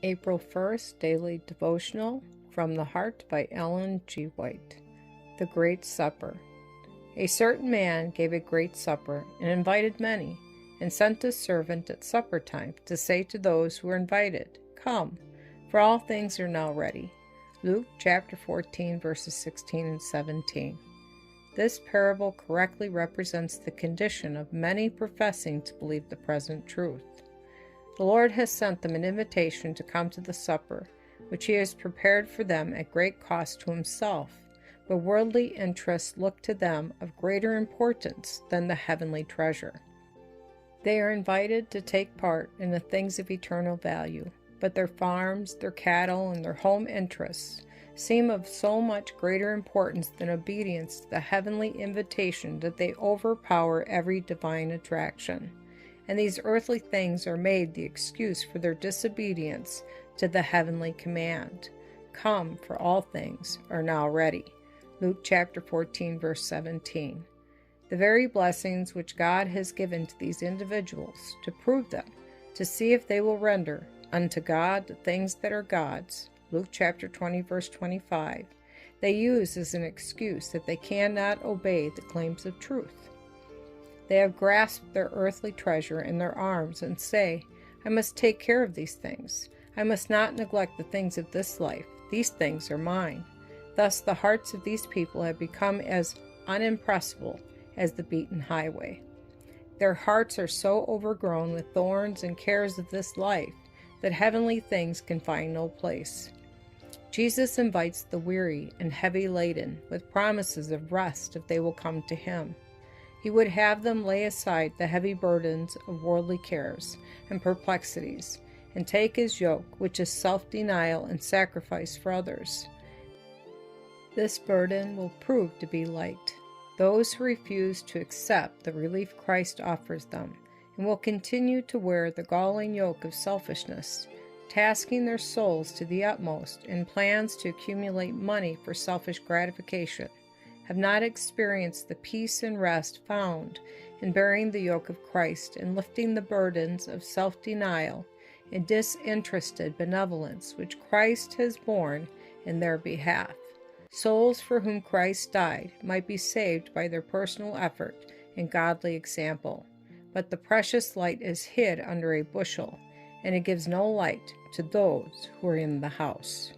April 1st, Daily Devotional from the Heart by Ellen G. White. The Great Supper. A certain man gave a great supper and invited many, and sent his servant at supper time to say to those who were invited, "Come, for all things are now ready." Luke chapter 14, verses 16 and 17. This parable correctly represents the condition of many professing to believe the present truth. The Lord has sent them an invitation to come to the supper, which he has prepared for them at great cost to himself, but worldly interests look to them of greater importance than the heavenly treasure. They are invited to take part in the things of eternal value, but their farms, their cattle, and their home interests seem of so much greater importance than obedience to the heavenly invitation that they overpower every divine attraction. And these earthly things are made the excuse for their disobedience to the heavenly command. Come, for all things are now ready. Luke chapter 14, verse 17. The very blessings which God has given to these individuals to prove them, to see if they will render unto God the things that are God's, Luke chapter 20, verse 25, they use as an excuse that they cannot obey the claims of truth. They have grasped their earthly treasure in their arms and say, "I must take care of these things. I must not neglect the things of this life. These things are mine." Thus the hearts of these people have become as unimpressible as the beaten highway. Their hearts are so overgrown with thorns and cares of this life that heavenly things can find no place. Jesus invites the weary and heavy laden with promises of rest if they will come to him. He would have them lay aside the heavy burdens of worldly cares and perplexities, and take his yoke, which is self-denial and sacrifice for others. This burden will prove to be light. Those who refuse to accept the relief Christ offers them, and will continue to wear the galling yoke of selfishness, tasking their souls to the utmost in plans to accumulate money for selfish gratification, have not experienced the peace and rest found in bearing the yoke of Christ and lifting the burdens of self-denial and disinterested benevolence which Christ has borne in their behalf. Souls for whom Christ died might be saved by their personal effort and godly example, but the precious light is hid under a bushel, and it gives no light to those who are in the house.